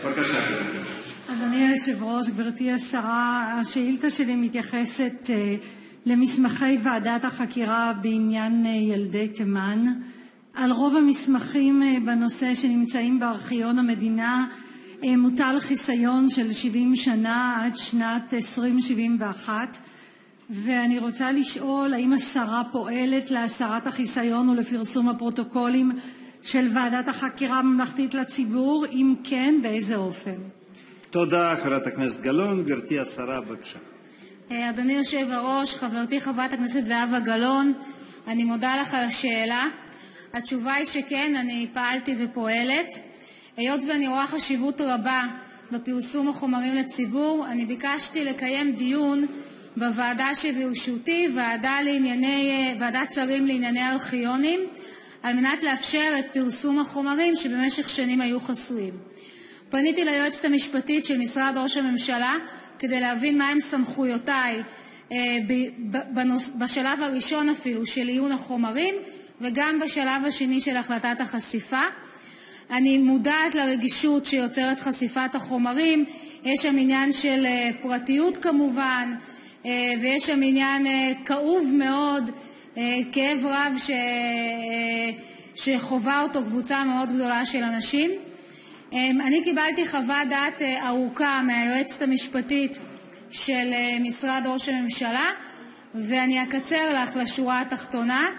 בבקשה. אדוני היושב-ראש, גברתי השרה, השאילתה שלי מתייחסת למסמכי ועדת החקירה בעניין ילדי תימן. על רוב המסמכים בנושא שנמצאים בארכיון המדינה מוטל חיסיון של 70 שנה עד שנת 2071, ואני רוצה לשאול האם השרה פועלת להסרת החיסיון ולפרסום הפרוטוקולים של ועדת החקירה הממלכתית לציבור? אם כן, באיזה אופן? תודה, חברת הכנסת גלאון. גברתי השרה, בבקשה. אדוני יושב-הראש, חברתי חברת הכנסת זהבה גלאון, אני מודה לך על השאלה. התשובה היא שכן, אני פעלתי ופועלת. היות ואני רואה חשיבות רבה בפרסום החומרים לציבור, אני ביקשתי לקיים דיון בוועדה שבראשותי, ועדת שרים לענייני ארכיונים, על מנת לאפשר את פרסום החומרים שבמשך שנים היו חסויים. פניתי ליועצת המשפטית של משרד ראש הממשלה כדי להבין מהם סמכויותיי בשלב הראשון אפילו של עיון החומרים, וגם בשלב השני של החלטת החשיפה. אני מודעת לרגישות שיוצרת חשיפת החומרים, יש שם עניין של פרטיות כמובן, ויש שם עניין כאוב מאוד, כאב רב שחובה אותו קבוצה מאוד גדולה של אנשים. אני קיבלתי חוות דעת ארוכה מהיועצת המשפטית של משרד ראש הממשלה, ואני אקצר לך לשורה התחתונה.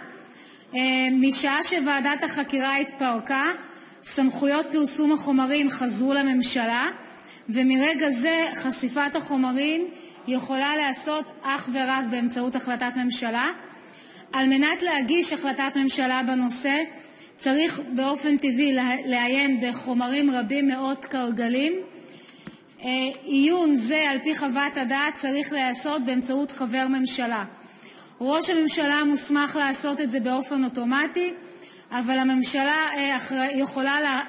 משעה שוועדת החקירה התפרקה, סמכויות פרסום החומרים חזרו לממשלה, ומרגע זה חשיפת החומרים יכולה לעשות אך ורק באמצעות החלטת ממשלה. על מנת להגיש החלטת ממשלה בנושא צריך באופן טבעי לעיין בחומרים רבים מאוד קרגלים. עיון זה על פי חוות הדעת צריך להיעשות באמצעות חבר ממשלה. ראש הממשלה מוסמך לעשות את זה באופן אוטומטי, אבל הממשלה יכולה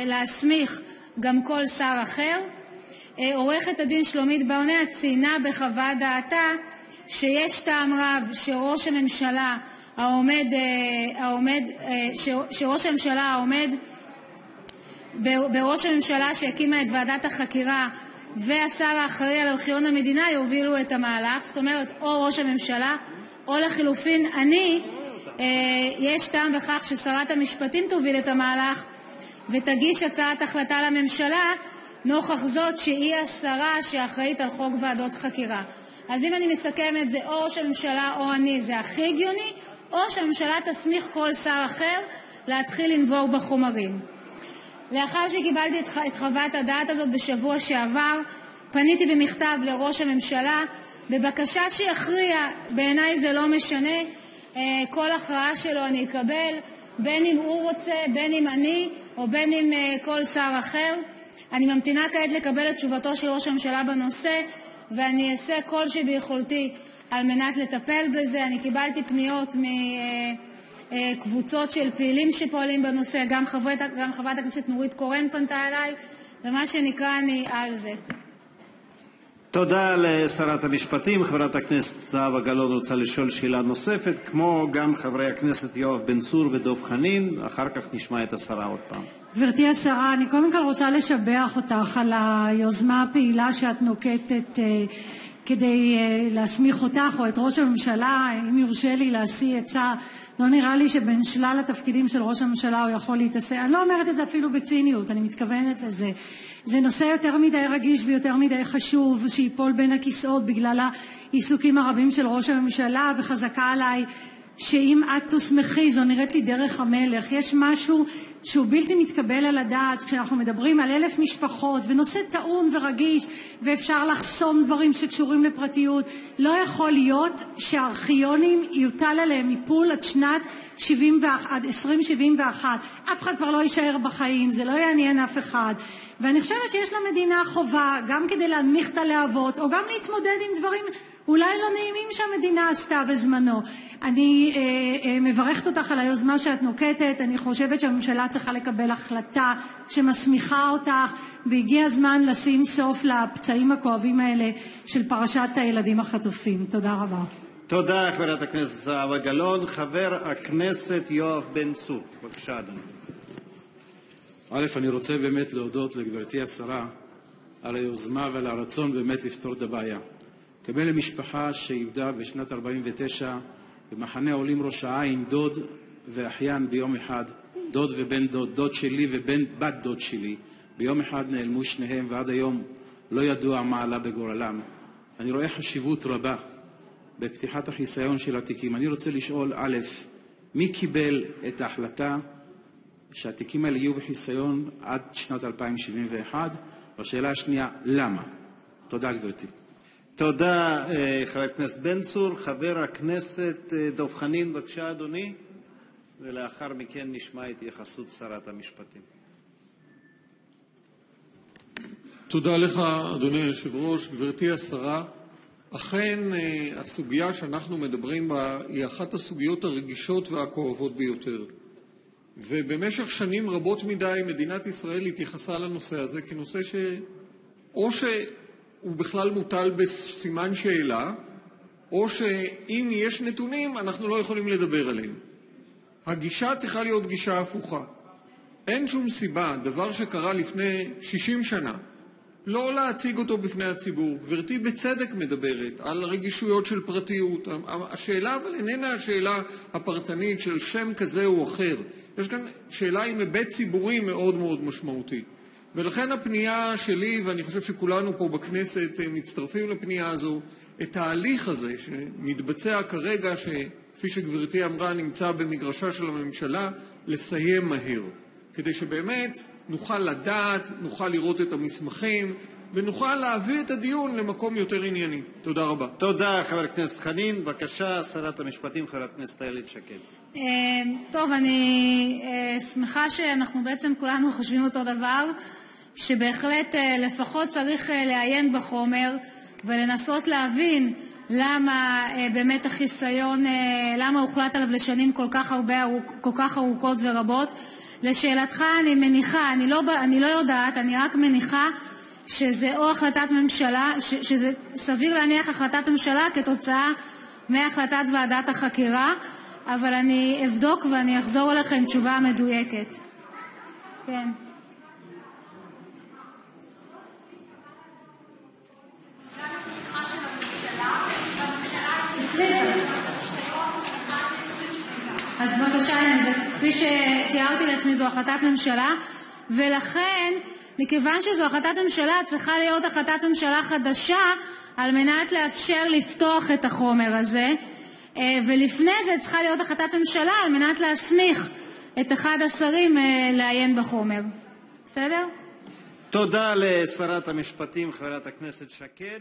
להסמיך גם כל שר אחר. עורכת הדין שלומית ברנע ציינה בחוות דעתה שיש טעם רב שראש הממשלה העומד בראש הממשלה שהקימה את ועדת החקירה והשר האחראי על ארכיון המדינה יובילו את המהלך, זאת אומרת או ראש הממשלה או לחילופין יש טעם בכך ששרת המשפטים תוביל את המהלך ותגיש הצעת החלטה לממשלה, נוכח זאת שהיא השרה שאחראית על חוק ועדות חקירה. אז אם אני מסכם את זה, או ראש הממשלה או אני, זה הכי הגיוני, או שהממשלה תסמיך כל שר אחר להתחיל לנבור בחומרים. לאחר שקיבלתי את חוות הדעת הזאת בשבוע שעבר, פניתי במכתב לראש הממשלה בבקשה שיכריע. בעיניי זה לא משנה, כל הכרעה שלו אני אקבל, בין אם הוא רוצה, בין אם אני, או בין אם כל שר אחר. אני ממתינה כעת לקבל את תשובתו של ראש הממשלה בנושא, ואני אעשה כל שביכולתי על מנת לטפל בזה. אני קיבלתי פניות מקבוצות של פעילים שפועלים בנושא, גם חברת הכנסת נורית קורן פנתה אליי, ומה שנקרא אני על זה. תודה לשרת המשפטים. חברת הכנסת זהבה גלאון רוצה לשאול שאלה נוספת, כמו גם חברי הכנסת יואב בן צור ודב חנין. אחר כך נשמע את השרה עוד פעם. גברתי השרה, אני קודם כל רוצה לשבח אותך על היוזמה הפעילה שאת נוקטת כדי להסמיך אותך או את ראש הממשלה. אם יורשה לי להשיא עצה, לא נראה לי שבין שלל התפקידים של ראש הממשלה הוא יכול להתעסק, אני לא אומרת את זה אפילו בציניות, אני מתכוונת לזה. זה נושא יותר מדי רגיש ויותר מדי חשוב שיפול בין הכיסאות בגלל העיסוקים הרבים של ראש הממשלה, וחזקה עליי שאם את תוסמכי, זו נראית לי דרך המלך. יש משהו שהוא בלתי מתקבל על הדעת כשאנחנו מדברים על 1,000 משפחות ונושא טעון ורגיש ואפשר לחסום דברים שקשורים לפרטיות. לא יכול להיות שהארכיונים יוטל עליהם איפול עד שנת 2071. אף אחד כבר לא יישאר בחיים, זה לא יעניין אף אחד. ואני חושבת שיש למדינה חובה גם כדי להנמיך את הלהבות או גם להתמודד עם דברים אולי לא נעימים שהמדינה עשתה בזמנו. אני מברכת אותך על היוזמה שאת נוקטת. אני חושבת שהממשלה צריכה לקבל החלטה שמסמיכה אותך, והגיע הזמן לשים סוף לפצעים הכואבים האלה של פרשת הילדים החטופים. תודה רבה. תודה, חברת הכנסת זהבה גלאון. חבר הכנסת יואב בן צור, בבקשה אדוני. אני רוצה באמת להודות לגברתי השרה על היוזמה ועל הרצון באמת לפתור את הבעיה. כבן למשפחה שאיבדה בשנת 49 במחנה העולים ראש העין דוד ואחיין ביום אחד, דוד ובן דוד, דוד שלי ובת דוד שלי, ביום אחד נעלמו שניהם ועד היום לא ידוע מה עלה בגורלם. אני רואה חשיבות רבה בפתיחת החיסיון של התיקים. אני רוצה לשאול, א', מי קיבל את ההחלטה שהתיקים האלה יהיו בחיסיון עד שנת 2071? והשאלה השנייה, למה? תודה, גברתי. תודה, חבר הכנסת בן צור. חבר הכנסת דב חנין, בבקשה, אדוני, ולאחר מכן נשמע התייחסות שרת המשפטים. תודה לך, אדוני היושב-ראש. גברתי השרה, אכן הסוגיה שאנחנו מדברים בה היא אחת הסוגיות הרגישות והכואבות ביותר. ובמשך שנים רבות מדי מדינת ישראל התייחסה לנושא הזה כנושא או שהוא בכלל מוטל בסימן שאלה, או שאם יש נתונים אנחנו לא יכולים לדבר עליהם. הגישה צריכה להיות גישה הפוכה. אין שום סיבה, דבר שקרה לפני 60 שנה, לא להציג אותו בפני הציבור. גברתי בצדק מדברת על רגישויות של פרטיות. השאלה אבל איננה השאלה הפרטנית של שם כזה או אחר. יש כאן שאלה עם היבט ציבורי מאוד מאוד משמעותי. ולכן הפנייה שלי, ואני חושב שכולנו פה בכנסת מצטרפים לפנייה הזו, את ההליך הזה שמתבצע כרגע, שכפי שגברתי אמרה נמצא במגרשה של הממשלה, לסיים מהר. כדי שבאמת נוכל לדעת, נוכל לראות את המסמכים, ונוכל להביא את הדיון למקום יותר ענייני. תודה רבה. תודה, חבר הכנסת חנין. בבקשה, שרת המשפטים, חברת הכנסת איילת שקד. טוב, אני שמחה שאנחנו בעצם כולנו חושבים אותו דבר, שבהחלט לפחות צריך לעיין בחומר ולנסות להבין למה באמת החיסיון, למה הוחלט עליו לשנים כל כך ארוכות ורבות. לשאלתך, אני מניחה, אני לא יודעת, אני רק מניחה שזה או החלטת ממשלה, שזה סביר להניח החלטת ממשלה כתוצאה מהחלטת ועדת החקירה, אבל אני אבדוק ואני אחזור אליך עם תשובה מדויקת. כן. אז בבקשה, כפי שתיארתי לעצמי, זו החלטת ממשלה, ולכן, מכיוון שזו החלטת ממשלה, צריכה להיות החלטת ממשלה חדשה, על מנת לאפשר לפתוח את החומר הזה, ולפני זה צריכה להיות החלטת ממשלה, על מנת להסמיך את אחד השרים לעיין בחומר. בסדר? תודה לשרת המשפטים, חברת הכנסת שקד.